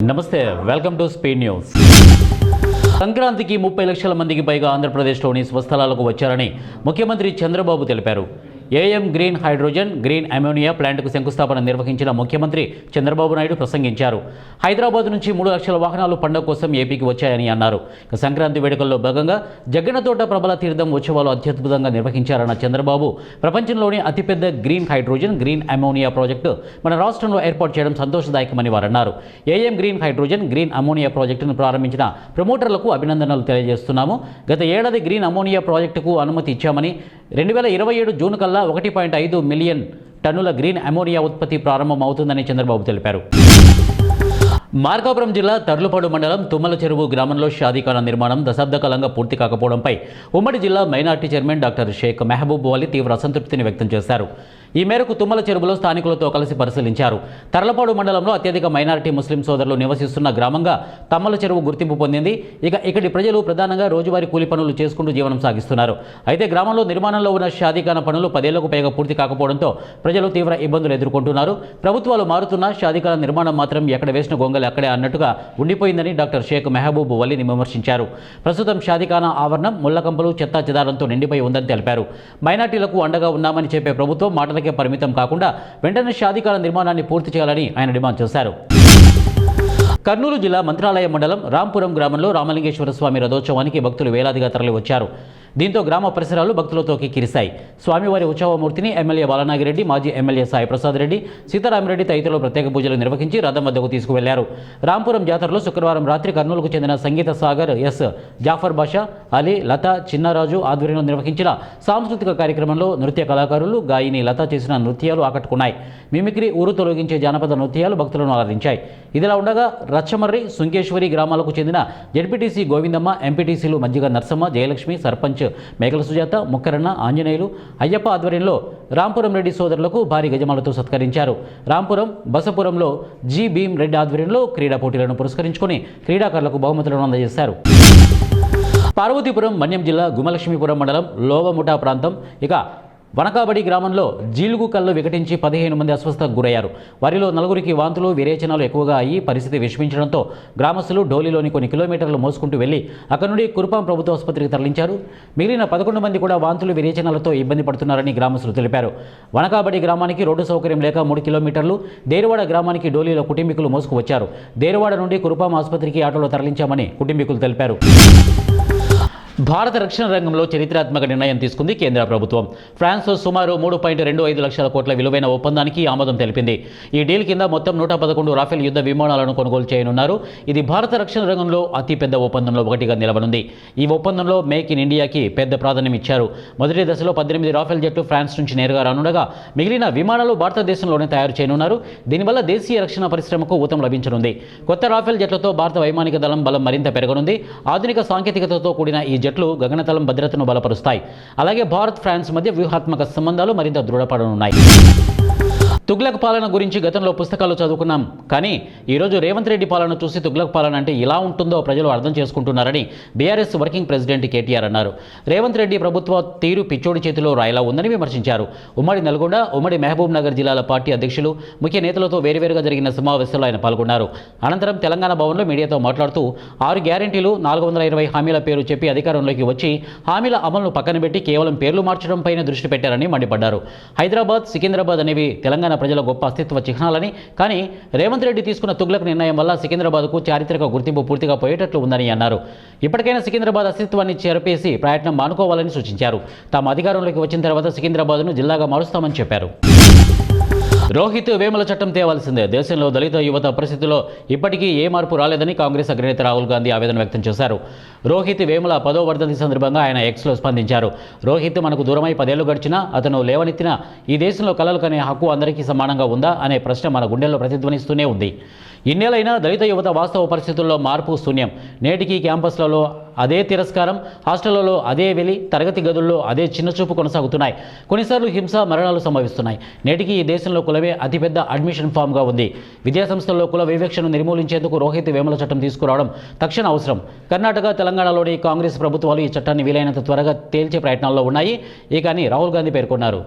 నమస్తే welcome to speed news. సంక్రాంతికి 30 లక్షల మందికి పైగా ఆంధ్రప్రదేశ్లోని స్వస్థలాలకు వచ్చారని ముఖ్యమంత్రి చంద్రబాబు తెలిపారు. AM green hydrogen green ammonia ప్లాంట్కు శంకుస్థాపన నిర్వహించిన ముఖ్యమంత్రి చంద్రబాబు నాయుడు ప్రసంగించారు. హైదరాబాద్ నుంచి 3 లక్షల వాహనాలు పండుగ కోసం ఏపీకి వచ్చాయని అన్నారు. సంక్రాంతి వేడుకల్లో భాగంగా జగ్గన్నతోట ప్రబల తీర్థం ఉత్సవాలు అత్యద్భుతంగా నిర్వహించారన్న చంద్రబాబు ప్రపంచంలోని అతిపెద్ద green hydrogen green ammonia project మన రాష్ట్రంలో ఏర్పాటు చేయడం సంతోషదాయకమని వారన్నారు. AM green hydrogen green ammonia ప్రాజెక్టును ప్రారంభించిన ప్రమోటర్లకు అభినందనలు తెలియజేస్తున్నాము. గత ఏడాది గ్రీన్ అమోనియా ప్రాజెక్టుకు అనుమతి ఇచ్చామని 2027 జూన్ కల్లా 1.5 మిలియన్ టన్నుల గ్రీన్ అమోనియా ఉత్పత్తి ప్రారంభం అవుతుందని చంద్రబాబు తెలిపారు. మార్కాపురం జిల్లా తర్లుపాడు మండలం తుమ్మల చెరువు గ్రామంలో షాదీఖానా నిర్మాణం దశాబ్ద కాలంగా పూర్తి కాకపోవడంపై ఉమ్మడి జిల్లా minority chairman doctor Sheikh Mehboob Ali తీవ్ర అసంతృప్తిని వ్యక్తం చేశారు. ఈ మేరకు తుమ్మల చెరువులో స్థానికులతో కలిసి పరిశీలించారు. తర్లపాడు మండలంలో అత్యధిక మైనారిటీ ముస్లిం సోదరులు నివసిస్తున్న గ్రామంగా తమ్మల చెరువు గుర్తింపు పొందింది. ఇక్కడి ప్రజలు ప్రధానంగా రోజువారీ కూలి పనులు చేసుకుంటూ జీవనం సాగిస్తున్నారు. అయితే గ్రామంలో నిర్మాణంలో ఉన్న షాదీఖానా పనులు 10 ఏళ్లకు పైగా పూర్తి కాకపోవడంతో ప్రజలు తీవ్ర ఇబ్బందులు ఎదుర్కొంటున్నారు. ప్రభుత్వాలు మారుతున్నా షాదీఖానా నిర్మాణం మాత్రం ఎక్కడ వేసిన గొంగలు అక్కడే అన్నట్టుగా ఉండిపోయిందని డాక్టర్ షేక్ మెహబూబ్ వలీని విమర్శించారు. ప్రస్తుతం షాదీఖానా ఆవరణం ముళ్లకంపలు చెత్తా చెదారంతో నిండిపోయి ఉందని తెలిపారు. మైనార్టీలకు అండగా ఉన్నామని చెప్పే ప్రభుత్వం మాటలకే పరిమితం కాకుండా వెంటనే షాదీఖానా నిర్మాణాన్ని పూర్తి చేయాలని ఆయన డిమాండ్ చేశారు. కర్నూలు జిల్లా మంత్రాలయ మండలం రాంపురం గ్రామంలో రామలింగేశ్వర స్వామి రథోత్సవానికి భక్తులు వేలాదిగా తరలివచ్చారు. దీంతో గ్రామ పరిసరాలు భక్తులతో కిక్కిరిశాయి. స్వామివారి ఉత్సవమూర్తిని ఎమ్మెల్యే బాలనాగిరెడ్డి, మాజీ ఎమ్మెల్యే సాయిప్రసాద్ రెడ్డి, సీతారామిరెడ్డి తదితరులు ప్రత్యేక పూజలు నిర్వహించి రథం వద్దకు తీసుకువెళ్లారు. రాంపురం జాతరలో శుక్రవారం రాత్రి కర్నూలుకు చెందిన సంగీత సాగర్ ఎస్ జాఫర్ బాషా, అలీ, లత, చిన్నరాజు ఆధ్వర్యంలో నిర్వహించిన సాంస్కృతిక కార్యక్రమంలో నృత్య కళాకారులు గాయని లత చేసిన నృత్యాలు ఆకట్టుకున్నాయి. మిమిక్రీ, ఊరు తొలగించే జానపద నృత్యాలు భక్తులను అలరించాయి. ఇదిలా ఉండగా రచ్చమర్రి, సుంకేశ్వరి గ్రామాలకు చెందిన జెడ్పీటీసీ గోవిందమ్మ, ఎంపీటీసీలు మజ్జిగ నర్సమ్మ, జయలక్ష్మి, సర్పంచ్ మేకల సుజాత, ముక్కరన్న, ఆంజనేయులు, అయ్యప్ప ఆధ్వర్యంలో రాంపురం రెడ్డి సోదరులకు భారీ గజమాలతో సత్కరించారు. రాంపురం, బసపురంలో జి భీమ్ రెడ్డి ఆధ్వర్యంలో క్రీడా పోటీలను పురస్కరించుకొని క్రీడాకారులకు బహుమతులను అందజేశారు. పార్వతీపురం, మన్యం జిల్లా గుమలక్ష్మీపురం మండలం లోవముఠా ప్రాంతం వనకాబడి గ్రామంలో జీలుగు కళ్ళు వికటించి 15 మంది అస్వస్థతకు గురయ్యారు. వారిలో 4గురికి వాంతులు, విరేచనాలు ఎక్కువగా అయ్యి పరిస్థితి విషమించడంతో గ్రామస్తులు డోలీలోని కొన్ని కిలోమీటర్లు మోసుకుంటూ వెళ్లి అక్కడి నుండి కురుపాం ప్రభుత్వ ఆసుపత్రికి తరలించారు. మిగిలిన 11 మంది కూడా వాంతులు, విరేచనాలతో ఇబ్బంది పడుతున్నారని గ్రామస్తులు తెలిపారు. వనకాబడి గ్రామానికి రోడ్డు సౌకర్యం లేక 3 కిలోమీటర్లు, దేరువాడ గ్రామానికి డోలీలో కుటుంబీకులు మోసుకువచ్చారు. దేరువాడ నుండి కురుపాం ఆసుపత్రికి ఆటోలో తరలించామని కుటుంబీకులు తెలిపారు. భారత రక్షణ రంగంలో చరిత్రాత్మక నిర్ణయం తీసుకుంది కేంద్ర ప్రభుత్వం. ఫ్రాన్స్లో సుమారు 3.25 లక్షల కోట్ల విలువైన ఒప్పందానికి ఆమోదం తెలిపింది. ఈ డీల్ కింద మొత్తం 111 రాఫెల్ యుద్ధ విమానాలను కొనుగోలు చేయనున్నారు. ఇది భారత రక్షణ రంగంలో అతిపెద్ద ఒప్పందంలో ఒకటిగా నిలవనుంది. ఈ ఒప్పందంలో మేక్ ఇన్ ఇండియాకి పెద్ద ప్రాధాన్యం ఇచ్చారు. మొదటి దశలో 18 రాఫెల్ జెట్లు ఫ్రాన్స్ నుంచి నేరుగా రానుండగా మిగిలిన విమానాలు భారతదేశంలోనే తయారు చేయనున్నారు. దీనివల్ల దేశీయ రక్షణ పరిశ్రమకు ఊతం లభించనుంది. కొత్త రాఫెల్ జట్లతో భారత వైమానిక దళం బలం మరింత పెరగనుంది. ఆధునిక సాంకేతికతతో కూడిన ఈ జట్లు గగనతలం భద్రతను బలపరుస్తాయి. అలాగే భారత్, ఫ్రాన్స్ మధ్య వ్యూహాత్మక సంబంధాలు మరింత దృఢపడనున్నాయి. తుగ్లక్ పాలన గురించి గతంలో పుస్తకాలు చదువుకున్నాం, కానీ ఈరోజు రేవంత్ రెడ్డి పాలన చూసి తుగ్లక్ పాలన అంటే ఇలా ఉంటుందో ప్రజలు అర్థం చేసుకుంటున్నారని బీఆర్ఎస్ వర్కింగ్ ప్రెసిడెంట్ కేటీఆర్ అన్నారు. రేవంత్ రెడ్డి ప్రభుత్వ తీరు పిచ్చోడి చేతిలో రాయిలా ఉందని విమర్శించారు. ఉమ్మడి నల్గొండ, ఉమ్మడి మహబూబ్ నగర్ జిల్లాల పార్టీ అధ్యక్షులు, ముఖ్య నేతలతో వేరువేరుగా జరిగిన సమావేశంలో ఆయన పాల్గొన్నారు. అనంతరం తెలంగాణ భవన్లో మీడియాతో మాట్లాడుతూ 6 గ్యారెంటీలు, 420 హామీల పేరు చెప్పి అధికారంలోకి వచ్చి హామీల అమలును పక్కన పెట్టి కేవలం పేర్లు మార్చడంపైనే దృష్టి పెట్టారని మండిపడ్డారు. హైదరాబాద్, సికింద్రాబాద్ అనేవి తెలంగాణ ప్రజల గొప్ప అస్తిత్వ చిహ్నాలని, కానీ రేవంత్ రెడ్డి తీసుకున్న తుగ్లక్ నిర్ణయం వల్ల సికింద్రాబాద్కు చారిత్రక గుర్తింపు పూర్తిగా పోయేటట్లు ఉందని అన్నారు. ఇప్పటికైనా సికింద్రాబాద్ అస్తిత్వాన్ని చెరపేసి ప్రయత్నం మానుకోవాలని సూచించారు. తాము అధికారంలోకి వచ్చిన తర్వాత సికింద్రాబాద్ను జిల్లాగా మారుస్తామని చెప్పారు. రోహిత్ వేముల చట్టం తేవాల్సిందే. దేశంలో దళిత యువత పరిస్థితిలో ఇప్పటికీ ఏ మార్పు రాలేదని కాంగ్రెస్ అగ్రనేత రాహుల్ గాంధీ ఆవేదన వ్యక్తం చేశారు. రోహిత్ వేముల 10వ వర్ధంతి సందర్భంగా ఆయన ఎక్స్లో స్పందించారు. రోహిత్ మనకు దూరమై 10 ఏళ్లు గడిచినా అతను లేవనెత్తిన ఈ దేశంలో కలలు కనే హక్కు అందరికీ సమానంగా ఉందా అనే ప్రశ్న మన గుండెల్లో ప్రతిధ్వనిస్తూనే ఉంది. ఇన్నేళ్లైనా దళిత యువత వాస్తవ పరిస్థితుల్లో మార్పు శూన్యం. నేటికి క్యాంపస్లలో అదే తిరస్కారం, హాస్టళ్లలో అదే వెలి, తరగతి గదుల్లో అదే చిన్నచూపు కొనసాగుతున్నాయి. కొన్నిసార్లు హింస, మరణాలు సంభవిస్తున్నాయి. నేటికి ఈ దేశంలో కులమే అతిపెద్ద అడ్మిషన్ ఫామ్గా ఉంది. విద్యాసంస్థల్లో కుల వివక్షను నిర్మూలించేందుకు రోహిత్ వేముల చట్టం తీసుకురావడం తక్షణ అవసరం. కర్ణాటక, తెలంగాణలోని కాంగ్రెస్ ప్రభుత్వాలు ఈ చట్టాన్ని వీలైనంత త్వరగా తేల్చే ప్రయత్నాల్లో ఉన్నాయి. కానీ రాహుల్ గాంధీ పేర్కొన్నారు.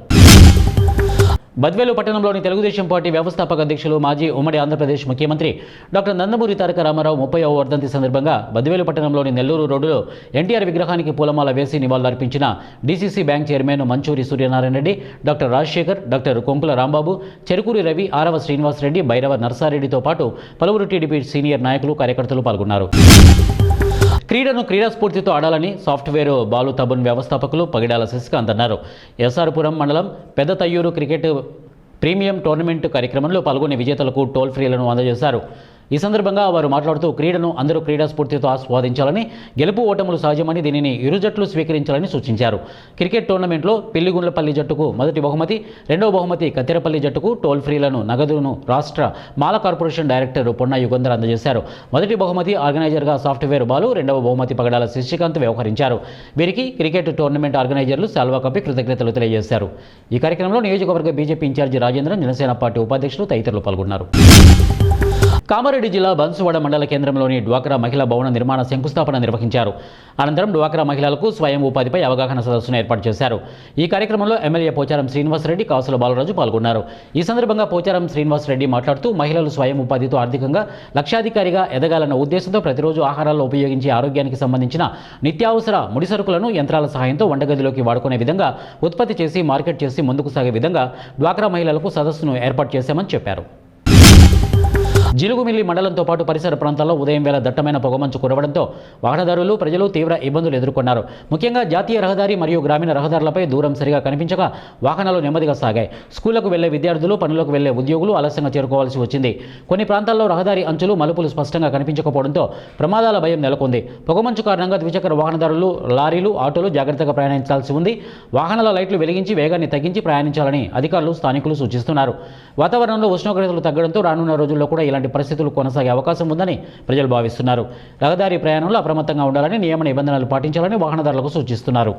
బద్వేలు పట్టణంలోని తెలుగుదేశం పార్టీ వ్యవస్థాపక అధ్యక్షులు మాజీ ఉమ్మడి ఆంధ్రప్రదేశ్ ముఖ్యమంత్రి డాక్టర్ నందమూరి తారక రామారావు 30వ వర్ధంతి సందర్భంగా బద్వేలు పట్టణంలోని నెల్లూరు రోడ్డులో ఎన్టీఆర్ విగ్రహానికి పూలమాల వేసి నివాళులర్పించిన DCC bank chairman Manchuri Suryanarayana Reddy, doctor Rajasekhar, doctor Konkula Rambabu, Cherukuri Ravi, Arava Srinivas Reddy, Bhairava నర్సారెడ్డితో పాటు పలువురు టీడీపీ సీనియర్ నాయకులు, కార్యకర్తలు పాల్గొన్నారు. క్రీడను క్రీడా స్ఫూర్తితో ఆడాలని సాఫ్ట్వేర్ బాలు తబున్ వ్యవస్థాపకులు పగిడాల శశికాంత్ అన్నారు. ఎస్ఆర్పురం మండలం పెద్ద తయ్యూరు క్రికెట్ ప్రీమియం టోర్నమెంట్ కార్యక్రమంలో పాల్గొనే విజేతలకు టోల్ ఫ్రీలను అందజేశారు. ఈ సందర్భంగా వారు మాట్లాడుతూ క్రీడను అందరూ క్రీడా స్ఫూర్తితో ఆస్వాదించాలని, గెలుపు ఓటములు సహజమని, దీనిని ఇరు జట్లు స్వీకరించాలని సూచించారు. క్రికెట్ టోర్నమెంట్లో పిల్లిగుండ్లపల్లి జట్టుకు మొదటి బహుమతి, రెండవ బహుమతి కత్తెరపల్లి జట్టుకు టోల్ ఫ్రీలను, నగదును రాష్ట్ర మాల కార్పొరేషన్ డైరెక్టర్ పొన్న యుగంధర్ అందజేశారు. మొదటి బహుమతి ఆర్గనైజర్గా సాఫ్ట్వేర్ బాలు, రెండవ బహుమతి పగడాల శశికాంత్ వ్యవహరించారు. వీరికి క్రికెట్ టోర్నమెంట్ ఆర్గనైజర్లు శాల్వా కప్పి కృతజ్ఞతలు తెలియజేశారు. ఈ కార్యక్రమంలో నియోజకవర్గ BJP in-charge Rajendran, Janasena party ఉపాధ్యక్షులు తదితరులు పాల్గొన్నారు. కామారెడ్డి జిల్లా బన్సువాడ మండల కేంద్రంలోని డ్వాక్రా మహిళా భవన నిర్మాణ శంకుస్థాపన నిర్వహించారు. అనంతరం డ్వాక్రా మహిళలకు స్వయం ఉపాధిపై అవగాహన సదస్సును ఏర్పాటు చేశారు. ఈ కార్యక్రమంలో ఎమ్మెల్యే పోచారం శ్రీనివాసరెడ్డి, కాసుల బాలరాజు పాల్గొన్నారు. ఈ సందర్భంగా పోచారం శ్రీనివాసరెడ్డి మాట్లాడుతూ మహిళలు స్వయం ఉపాధితో ఆర్థికంగా లక్షాధికారిగా ఎదగాలన్న ఉద్దేశంతో ప్రతిరోజు ఆహారాల్లో ఉపయోగించే ఆరోగ్యానికి సంబంధించిన నిత్యావసర ముడిసరుకులను యంత్రాల సహాయంతో వంటగదిలోకి వాడుకునే విధంగా ఉత్పత్తి చేసి మార్కెట్ చేసి ముందుకు సాగే విధంగా డ్వాక్రా మహిళలకు సదస్సును ఏర్పాటు చేశామని చెప్పారు. జిలుగుమిల్లి మండలంతో పాటు పరిసర ప్రాంతాల్లో ఉదయం వేళ దట్టమైన పొగమంచు కురవడంతో వాహనదారులు, ప్రజలు తీవ్ర ఇబ్బందులు ఎదుర్కొన్నారు. ముఖ్యంగా జాతీయ రహదారి మరియు గ్రామీణ రహదారులపై దూరం సరిగా కనిపించక వాహనాలు నెమ్మదిగా సాగాయి. స్కూళ్లకు వెళ్లే విద్యార్థులు, పనులకు వెళ్లే ఉద్యోగులు ఆలస్యంగా చేరుకోవాల్సి వచ్చింది. కొన్ని ప్రాంతాల్లో రహదారి అంచులు, మలుపులు స్పష్టంగా కనిపించకపోవడంతో ప్రమాదాల భయం నెలకొంది. పొగమంచు కారణంగా ద్విచక్ర వాహనదారులు, లారీలు, ఆటోలు జాగ్రత్తగా ప్రయాణించాల్సి ఉంది. వాహనాల లైట్లు వెలిగించి వేగాన్ని తగ్గించి ప్రయాణించాలని అధికారులు, స్థానికులు సూచిస్తున్నారు. వాతావరణంలో ఉష్ణోగ్రతలు తగ్గడంతో రానున్న రోజుల్లో కూడా ఇలాంటి పరిస్థితులు కొనసాగే అవకాశం ఉందని ప్రజలు భావిస్తున్నారు. రహదారి ప్రయాణంలో అప్రమత్తంగా ఉండాలని, నియమ నిబంధనలు పాటించాలని వాహనదారులకు సూచిస్తున్నారు.